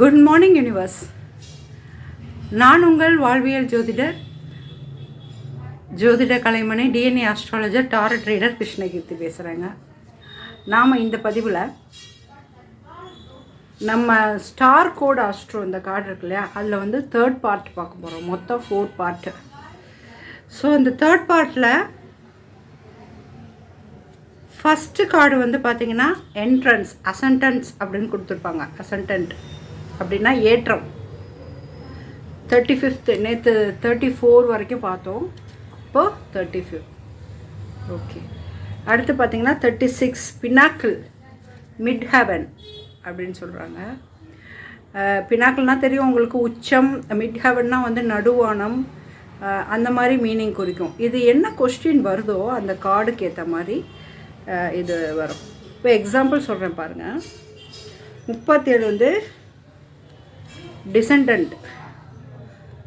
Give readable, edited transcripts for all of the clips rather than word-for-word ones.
Good morning universe. நான் உங்கள் வாழ்வியல் ஜோதிட கலைமணி, DNA astrologer, tarot reader Krishnakeerthi பேசுகிறேங்க. நாம் இந்த பதிவில் நம்ம ஸ்டார் கோட் ஆஸ்ட்ரோ இந்த கார்டு இருக்கு இல்லையா, அதில் வந்து தேர்ட் பார்ட் பார்க்க போகிறோம். மொத்தம் 4 பார்ட்டு. ஸோ இந்த தேர்ட் பார்ட்டில் ஃபஸ்ட்டு கார்டு வந்து பார்த்திங்கன்னா என்ட்ரன்ஸ், அசன்டன்ஸ் அப்படின்னு கொடுத்துருப்பாங்க. அசன்டன்ட் அப்படின்னா ஏற்றம். 35th, நேற்று 34 வரைக்கும் பார்த்தோம், இப்போது 35. ஓகே, அடுத்து பார்த்திங்கன்னா 36 பினாக்கிள், மிட் ஹெவன் அப்படின்னு சொல்கிறாங்க. பினாக்கிள்னால் தெரியும் உங்களுக்கு, உச்சம். மிட் ஹெவன்னா வந்து நடுவானம், அந்த மாதிரி மீனிங் குறிக்கும். இது என்ன கொஸ்டின் வருதோ அந்த கார்டுக்கு ஏற்ற மாதிரி இது வரும். இப்போ எக்ஸாம்பிள் சொல்கிறேன் பாருங்கள். 37 வந்து டிசெண்டன்ட்,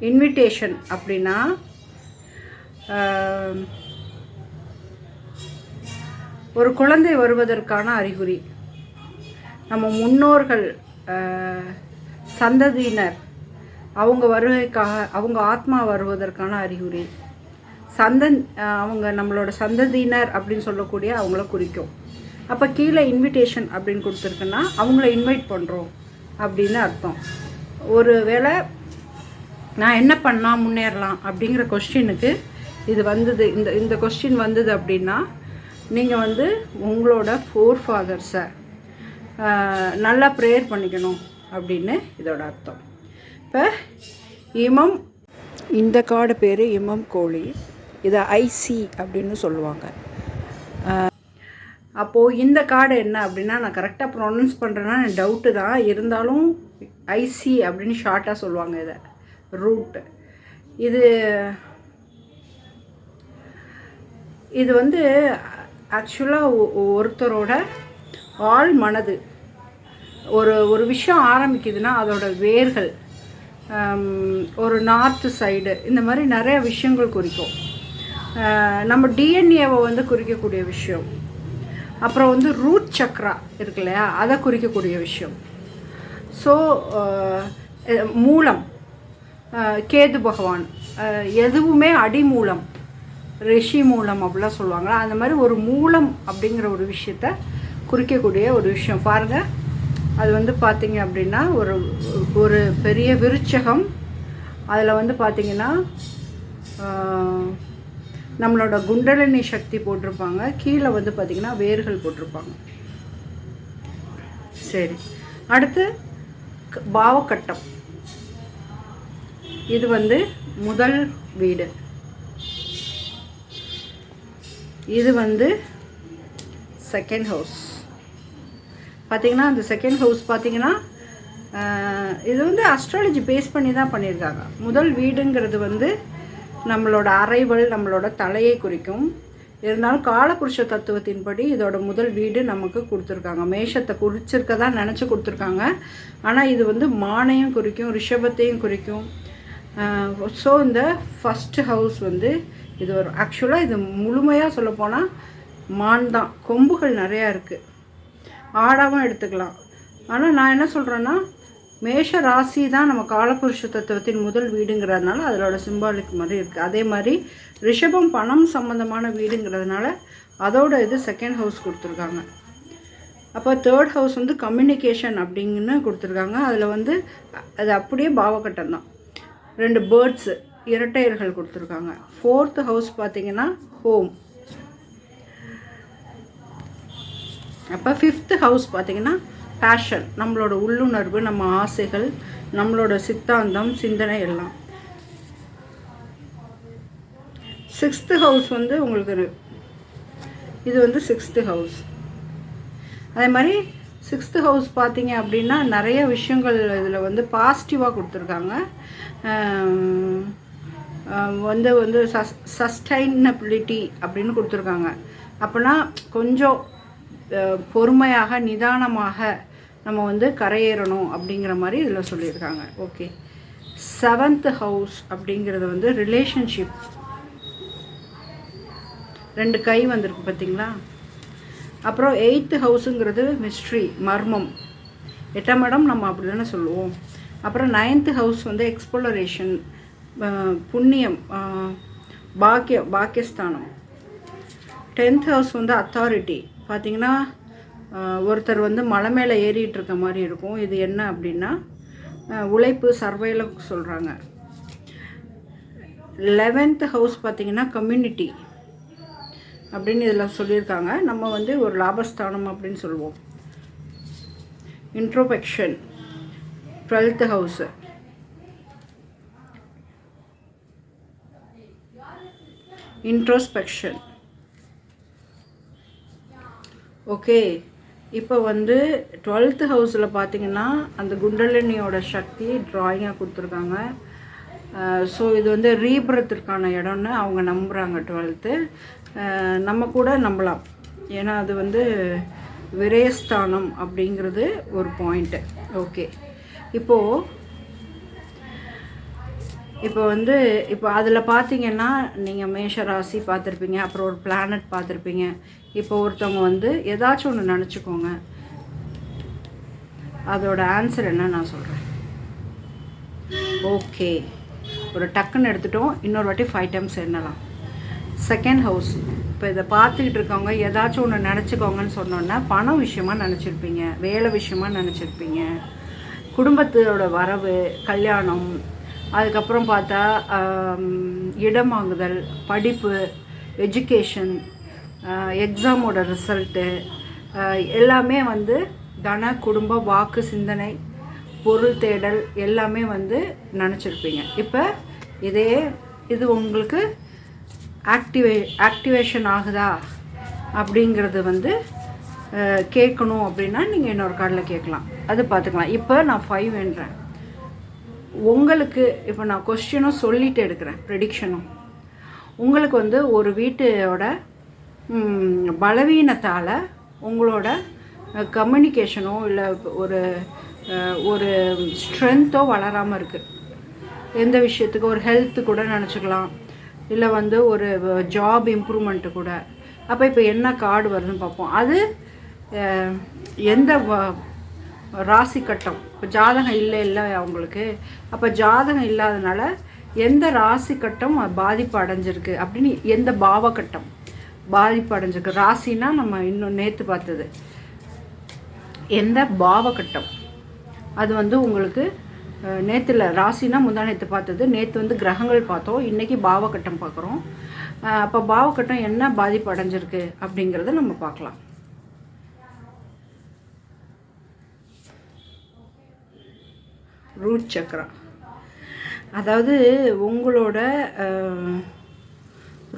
இன்விடேஷன் அப்படின்னா ஒரு குழந்தை வருவதற்கான அறிகுறி. நம்ம முன்னோர்கள், சந்ததியினர், அவங்க வருகைக்காக, அவங்க ஆத்மா வருவதற்கான அறிகுறி. அவங்க நம்மளோட சந்ததியினர் அப்படின்னு சொல்லக்கூடிய அவங்கள குறிக்கும். அப்போ கீழே இன்விடேஷன் அப்படின்னு கொடுத்துருக்குன்னா அவங்கள இன்வைட் பண்ணுறோம் அப்படின்னு அர்த்தம். ஒரு வேளை நான் என்ன பண்ணால் முன்னேறலாம் அப்படிங்கிற கொஸ்டினுக்கு இது வந்தது, இந்த கொஸ்டின் வந்தது அப்படின்னா நீங்கள் வந்து உங்களோட ஃபோர் ஃபாதர்ஸை நல்லா ப்ரேயர் பண்ணிக்கணும் அப்படின்னு இதோட அர்த்தம். இப்போ இமம், இந்த கார்டு பேர் இமம் கோழி, இதை ஐசி அப்படின்னு சொல்லுவாங்க. அப்போது இந்த கார்டு என்ன அப்படின்னா, நான் கரெக்டாக ப்ரொனவுன்ஸ் பண்ணுறேன்னா டவுட்டு தான், இருந்தாலும் ஐசி அப்படின்னு ஷார்ட்டாக சொல்லுவாங்க இதை. ரூட் இது வந்து ஆக்சுவலாக ஒருத்தரோட ஆள் மனது, ஒரு விஷயம் ஆரம்பிக்குதுன்னா அதோட வேர்கள், ஒரு நார்த்து சைடு, இந்த மாதிரி நிறைய விஷயங்கள் குறிக்கும். நம்ம டிஎன்ஏவை வந்து குறிக்கக்கூடிய விஷயம். அப்புறம் வந்து ரூட் சக்ரா இருக்கு இல்லையா, அதை குறிக்கக்கூடிய விஷயம். ஸோ மூலம், கேது பகவான், எதுவுமே அடிமூலம், ரிஷி மூலம் அப்படிலாம் சொல்லுவாங்களா, அந்த மாதிரி ஒரு மூலம் அப்படிங்கிற ஒரு விஷயத்த குறிக்கக்கூடிய ஒரு விஷயம். பாருங்கள், அது வந்து பார்த்திங்க அப்படின்னா ஒரு பெரிய விருட்சகம். அதில் வந்து பார்த்திங்கன்னா நம்மளோட குண்டலினி சக்தி போட்டிருப்பாங்க, கீழே வந்து பார்த்திங்கன்னா வேர்கள் போட்டிருப்பாங்க. சரி, அடுத்து பாவக்கட்டம். இது வந்து முதல் வீடு. இது வந்து செகண்ட் ஹவுஸ். பார்த்திங்கன்னா அந்த செகண்ட் ஹவுஸ் பார்த்திங்கன்னா இது வந்து அஸ்ட்ராலஜி பேஸ் பண்ணி தான் பண்ணியிருக்காங்க. முதல் வீடுங்கிறது வந்து நம்மளோட அரைவல், நம்மளோட தலையை குறிக்கும். இருந்தாலும் காலபுருஷ தத்துவத்தின்படி இதோட முதல் வீடு நமக்கு கொடுத்துருக்காங்க. மேஷத்தை குறிச்சிருக்க தான் நினச்சி கொடுத்துருக்காங்க. ஆனால் இது வந்து மானையும் குறிக்கும், ரிஷபத்தையும் குறிக்கும். ஸோ இந்த ஃபஸ்ட்டு ஹவுஸ் வந்து இது ஒரு ஆக்சுவலாக இது முழுமையாக சொல்லப்போனால் மான் தான். கொம்புகள் நிறையா இருக்குது, ஆடாவும் எடுத்துக்கலாம். ஆனால் நான் என்ன சொல்கிறேன்னா, மேஷ ராசி தான் நம்ம காலபுருஷ தத்துவத்தின் முதல் வீடுங்கிறதுனால அதோட சிம்பாலிக் மாதிரி இருக்குது. அதே மாதிரி ரிஷபம் பணம் சம்மந்தமான வீடுங்கிறதுனால அதோட இது செகண்ட் ஹவுஸ் கொடுத்துருக்காங்க. அப்போ தேர்ட் ஹவுஸ் வந்து கம்யூனிகேஷன் அப்படிங்கன்னு கொடுத்துருக்காங்க. அதில் வந்து அது அப்படியே பாவக்கட்டம் தான். 2 பேர்ட்ஸு, இரட்டையர்கள் கொடுத்துருக்காங்க. 4th ஹவுஸ் பார்த்திங்கன்னா ஹோம். அப்போ 5th ஹவுஸ் பார்த்திங்கன்னா பேஷன், நம்மளோட உள்ளுணர்வு, நம்ம ஆசைகள், நம்மளோட சித்தாந்தம், சிந்தனை எல்லாம். 6th ஹவுஸ் வந்து உங்களுக்கு இது வந்து 6th ஹவுஸ். அதே மாதிரி 6th ஹவுஸ் பார்த்திங்க அப்படின்னா நிறைய விஷயங்கள் இதில் வந்து பாசிட்டிவாக கொடுத்துருக்காங்க. வந்து சஸ்டைனபிலிட்டி அப்படின்னு கொடுத்துருக்காங்க. அப்படின்னா கொஞ்சம் பொறுமையாக, நிதானமாக நம்ம வந்து கரையேறணும் அப்படிங்கிற மாதிரி இதில் சொல்லியிருக்காங்க. ஓகே, 7th ஹவுஸ் அப்படிங்கிறது வந்து ரிலேஷன்ஷிப். 2 கை வந்திருக்கு பார்த்திங்களா. அப்புறம் 8th ஹவுஸுங்கிறது மிஸ்ட்ரி, மர்மம். 8ஆம் இடம் நம்ம அப்படி தானே சொல்லுவோம். அப்புறம் 9th ஹவுஸ் வந்து எக்ஸ்ப்ளோரேஷன், புண்ணியம், பாக்கியஸ்தானம். 10th ஹவுஸ் வந்து அத்தாரிட்டி. பார்த்திங்கன்னா ஒருத்தர் வந்து மலை மேலே ஏறிட்டு இருக்க மாதிரி இருக்கும். இது என்ன அப்படின்னா உழைப்பு, சர்வைலுக்கு சொல்கிறாங்க. 11th ஹவுஸ் பார்த்திங்கன்னா கம்யூனிட்டி அப்படின்னு இதில் சொல்லியிருக்காங்க. நம்ம வந்து ஒரு லாபஸ்தானம் அப்படின்னு சொல்லுவோம். Introspection 12th house. Introspection. Okay, இப்போ வந்து 12th ஹவுஸில் பார்த்திங்கன்னா அந்த குண்டலினியோட சக்தி ட்ராயிங்காக கொடுத்துருக்காங்க. ஸோ இது வந்து ரீபரத்திற்கான இடம்னு அவங்க நம்புகிறாங்க 12th. நம்ம கூட நம்பலாம், ஏன்னா அது வந்து விரயஸ்தானம் அப்படிங்கிறது ஒரு பாயிண்ட்டு. ஓகே, இப்போ வந்து இப்போ அதில் பார்த்தீங்கன்னா நீங்கள் மேஷ ராசி பார்த்துருப்பீங்க, அப்புறம் ஒரு பிளானட் பார்த்துருப்பீங்க. இப்போ ஒருத்தவங்க வந்து ஏதாச்சும் ஒன்று நினச்சிக்கோங்க, அதோட ஆன்சர் என்ன நான் சொல்கிறேன். ஓகே, ஒரு டக்குன்னு எடுத்துட்டோம். இன்னொரு வாட்டி 5 டைம்ஸ் எண்ணலாம். 2nd house. இப்போ இதை பார்த்துக்கிட்டு இருக்கவங்க ஏதாச்சும் ஒன்று நினச்சிக்கோங்கன்னு சொன்னோன்னா பணம் விஷயமாக நினச்சிருப்பீங்க, வேலை விஷயமாக நினச்சிருப்பீங்க, குடும்பத்தோட வரவு, கல்யாணம், அதுக்கப்புறம் பார்த்தா இடம் வாங்குதல், படிப்பு, எஜுகேஷன், எக்ஸாமோட ரிசல்ட்டு, எல்லாமே வந்து தன, குடும்ப, வாக்கு, சிந்தனை, பொருள் தேடல் எல்லாமே வந்து நினச்சிருப்பீங்க. இப்போ இது உங்களுக்கு ஆக்டிவேஷன் ஆகுதா அப்படிங்கிறது வந்து கேட்கணும் அப்படின்னா நீங்கள் இன்னொரு கார்டில் கேட்கலாம், அது பார்த்துக்கலாம். இப்போ நான் 5 வேண்டுறேன் உங்களுக்கு. இப்போ நான் கொஸ்டினும் சொல்லிட்டு எடுக்கிறேன், ப்ரெடிக்ஷனும். உங்களுக்கு வந்து ஒரு வீட்டோட பலவீனத்தால் உங்களோட கம்யூனிகேஷனோ இல்லை ஒரு ஸ்ட்ரென்த்தோ வளராமல் இருக்குது. எந்த விஷயத்துக்கு, ஒரு ஹெல்த்து கூட நினச்சிக்கலாம், இல்லை வந்து ஒரு ஜாப் இம்ப்ரூவ்மெண்ட்டு கூட. அப்போ இப்போ என்ன கார்டு வருதுன்னு பார்ப்போம். அது எந்த ராசி கட்டம். இப்போ ஜாதகம் இல்லை அவங்களுக்கு. அப்போ ஜாதகம் இல்லாதனால எந்த ராசி கட்டம் பாதிப்பு அடைஞ்சிருக்கு அப்படின்னு, எந்த பாவ கட்டம் பாதிப்பு அடைஞ்சிருக்கு. ராசினா நம்ம இன்னும் நேற்று பார்த்தது, எந்த பாவ கட்டம் அது வந்து உங்களுக்கு நேற்றுல. ராசினா முந்தா நேற்று பார்த்தது, நேற்று வந்து கிரகங்கள் பார்த்தோம், இன்றைக்கி பாவக்கட்டம் பார்க்குறோம். அப்போ பாவக்கட்டம் என்ன பாதிப்பு அடைஞ்சிருக்கு அப்படிங்கிறத நம்ம பார்க்கலாம். ரூட் சக்கரா, அதாவது உங்களோட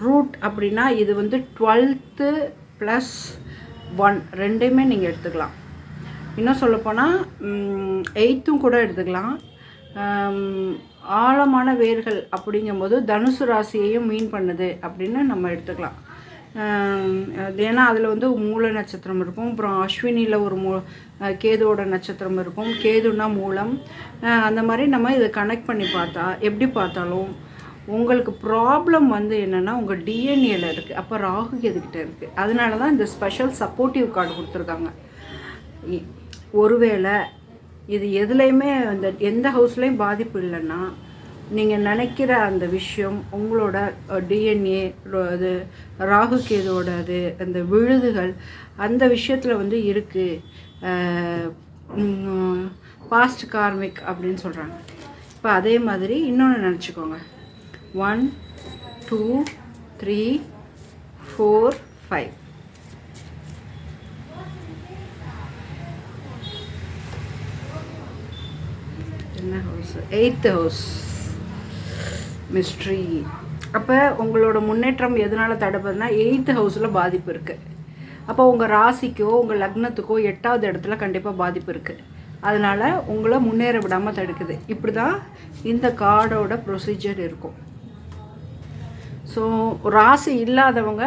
ரூட் அப்படின்னா இது வந்து 12th + 1 ரெண்டையுமே நீங்கள் எடுத்துக்கலாம். இன்னும் சொல்லப்போனால் 8th கூட எடுத்துக்கலாம். ஆழமான வேர்கள் அப்படிங்கும்போது தனுசு ராசியையும் மீன் பண்ணுது அப்படின்னு நம்ம எடுத்துக்கலாம். ஏன்னா அதில் வந்து மூல நட்சத்திரம் இருக்கும், அப்புறம் அஸ்வினியில் ஒரு கேதுவோட நட்சத்திரம் இருக்கும், கேதுன்னா மூலம். அந்த மாதிரி நம்ம இதை கனெக்ட் பண்ணி பார்த்தா எப்படி பார்த்தாலும் உங்களுக்கு ப்ராப்ளம் வந்து என்னென்னா உங்கள் டிஎன்ஏல இருக்குது. அப்போ ராகு கேதுக்கிட்ட இருக்குது. அதனால தான் இந்த ஸ்பெஷல் சப்போர்ட்டிவ் கார்டு கொடுத்துருக்காங்க. ஒருவேளை இது எதுலேயுமே எந்த ஹவுஸ்லேயும் பாதிப்பு இல்லைன்னா நீங்கள் நினைக்கிற அந்த விஷயம் உங்களோட டிஎன்ஏ, அது ராகு கேதுவோட அது அந்த விழுதுகள் அந்த விஷயத்தில் வந்து இருக்குது. பாஸ்ட் கார்மிக் அப்படின்னு சொல்கிறாங்க. இப்போ அதே மாதிரி இன்னொன்று நினச்சிக்கோங்க. 1 2 3 4 5. என்ன ஹவுஸ்? 8th house, mystery. அப்போ உங்களோட முன்னேற்றம் எதனால் தடுப்பதுன்னா 8th ஹவுஸில் பாதிப்பு இருக்குது. அப்போ உங்கள் ராசிக்கோ உங்கள் லக்னத்துக்கோ 8வது இடத்துல கண்டிப்பாக பாதிப்பு இருக்குது. அதனால் உங்களை முன்னேற விடாமல் தடுக்குது. இப்படி தான் இந்த கார்டோட ப்ரொசீஜர் இருக்கும். ஸோ ராசி இல்லாதவங்க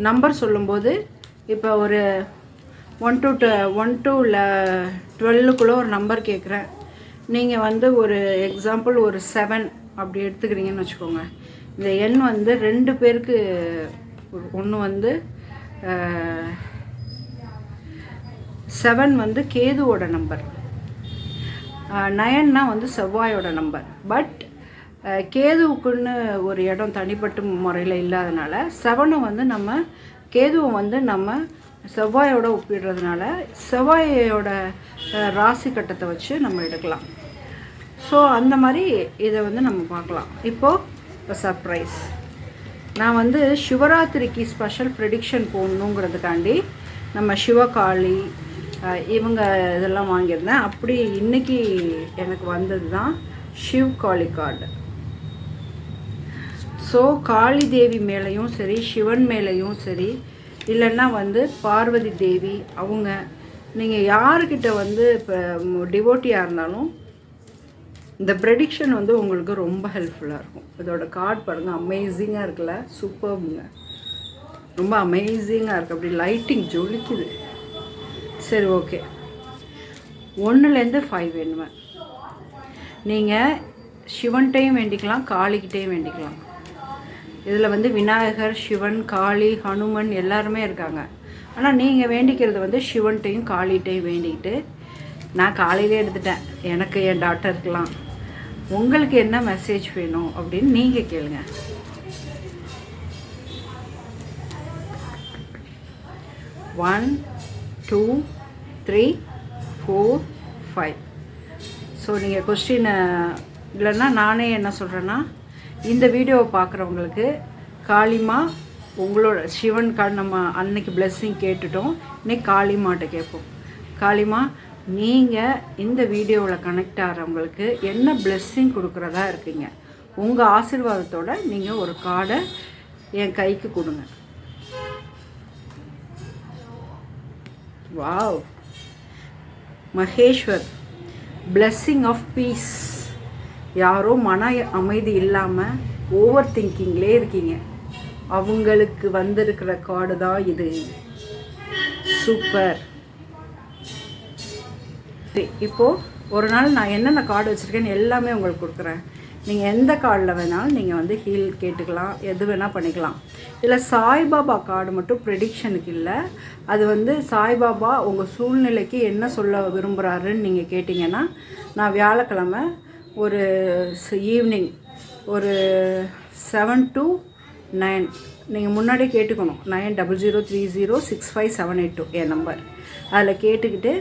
நம்பர் சொல்லும்போது இப்போ ஒரு 1 to 12 ஒரு நம்பர் கேட்குறேன். நீங்கள் வந்து ஒரு எக்ஸாம்பிள் ஒரு 7 அப்படி எடுத்துக்கிறீங்கன்னு வச்சுக்கோங்க. இந்த எண் வந்து 2 பேருக்கு, ஒன்று வந்து 7 வந்து கேதுவோட நம்பர், 9னா வந்து செவ்வாயோட நம்பர். பட் கேதுவுக்குன்னு ஒரு இடம் தனிப்பட்ட முறையில் இல்லாதனால 7 வந்து நம்ம கேதுவை வந்து நம்ம செவ்வாயோட ஒப்பிடுறதுனால செவ்வாயோட ராசி கட்டத்தை வச்சு நம்ம எடுக்கலாம். ஸோ அந்த மாதிரி இதை வந்து நம்ம பார்க்கலாம். இப்போது சர்ப்ரைஸ், நான் வந்து சிவராத்திரிக்கு ஸ்பெஷல் ப்ரெடிக்ஷன் போடணுங்கிறதுக்காண்டி நம்ம சிவகாளி இவங்க இதெல்லாம் வாங்கியிருந்தேன். அப்படி இன்றைக்கி எனக்கு வந்தது தான் சிவகாளி கார்டு. ஸோ காளி தேவி மேலேயும் சரி, சிவன் மேலேயும் சரி, இல்லைன்னா வந்து பார்வதி தேவி, அவங்க நீங்கள் யாருக்கிட்ட வந்து இப்போ டிவோட்டியாக இருந்தாலும் இந்த ப்ரெடிக்ஷன் வந்து உங்களுக்கு ரொம்ப ஹெல்ப்ஃபுல்லாக இருக்கும். இதோட கார்டு பாருங்கள், அமேசிங்காக இருக்குல்ல, சூப்பர்ங்க, ரொம்ப அமேசிங்காக இருக்குது. அப்படி லைட்டிங் ஜொலிக்குது. சரி, ஓகே, 1லேருந்து 5 வேணுமே. நீங்கள் சிவன்கிட்டையும் வேண்டிக்கலாம், காளிக்கிட்டையும் வேண்டிக்கலாம். இதில் வந்து விநாயகர், சிவன், காளி, ஹனுமன் எல்லாருமே இருக்காங்க. ஆனால் நீங்கள் வேண்டிக்கிறது வந்து சிவன்கிட்டையும் காளிகிட்டையும் வேண்டிக்கிட்டு, நான் காலையிலே எடுத்துட்டேன், எனக்கு என் டாக்டருக்கெலாம் உங்களுக்கு என்ன மெசேஜ் வேணும் அப்படின்னு நீங்கள் கேளுங்க. ஒன் 2 3 4 5. ஸோ நீங்கள் கொஸ்டினை இல்லைன்னா நானே என்ன சொல்கிறேன்னா, இந்த வீடியோவை பார்க்குறவங்களுக்கு காளிமா உங்களோட சிவன் நம்ம அன்னைக்கு பிளெஸ்ஸிங் கேட்டுட்டோம், இன்னைக்கு காளிமாட்ட கேட்போம். காளிமா, நீங்கள் இந்த வீடியோவில் கனெக்ட் ஆகிறவங்களுக்கு என்ன பிளெஸ்ஸிங் கொடுக்குறதா இருக்கீங்க, உங்கள் ஆசீர்வாதத்தோடு நீங்கள் ஒரு கார்டை என் கைக்கு கொடுங்க. Wow, Maheshwar, blessing of peace. யாரோ மன அமைதி இல்லாமல் ஓவர் திங்கிங்லே இருக்கீங்க, அவங்களுக்கு வந்திருக்கிற கார்டு தான் இது. சூப்பர். இப்போது ஒரு நாள் நான் என்னென்ன கார்டு வச்சுருக்கேன்னு எல்லாமே உங்களுக்கு கொடுக்குறேன். நீங்கள் எந்த கார்டில் வேணாலும் நீங்கள் வந்து ஹீல் கேட்டுக்கலாம், எது வேணால் பண்ணிக்கலாம். இதில் சாய்பாபா கார்டு மட்டும் ப்ரெடிக்ஷனுக்கு இல்லை. அது வந்து சாய்பாபா உங்கள் சூழ்நிலைக்கு என்ன சொல்ல விரும்புகிறாருன்னு நீங்கள் கேட்டிங்கன்னா, நான் வியாழக்கிழமை ஒரு ஈவினிங் ஒரு 7 to 9 நீங்கள் முன்னாடியே கேட்டுக்கணும். 9003065782 என் நம்பர். அதில் கேட்டுக்கிட்டு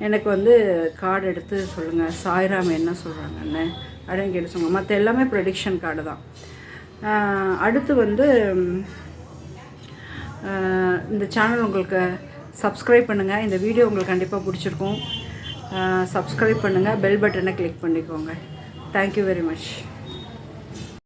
எனக்கு வந்து கார்டு எடுத்து சொல்லுங்கள், சாய்ராம் என்ன சொல்கிறாங்கன்னு அப்படின்னு கேட்டு சொல்லுங்கள். மற்ற எல்லாமே ப்ரெடிக்ஷன் கார்டு தான். அடுத்து வந்து இந்த சேனல் உங்களுக்கு சப்ஸ்கிரைப் பண்ணுங்கள். இந்த வீடியோ உங்களுக்கு கண்டிப்பாக பிடிச்சிருக்கும். சப்ஸ்கிரைப் பண்ணுங்கள், பெல் பட்டனை கிளிக் பண்ணிக்கோங்க. Thank you very much.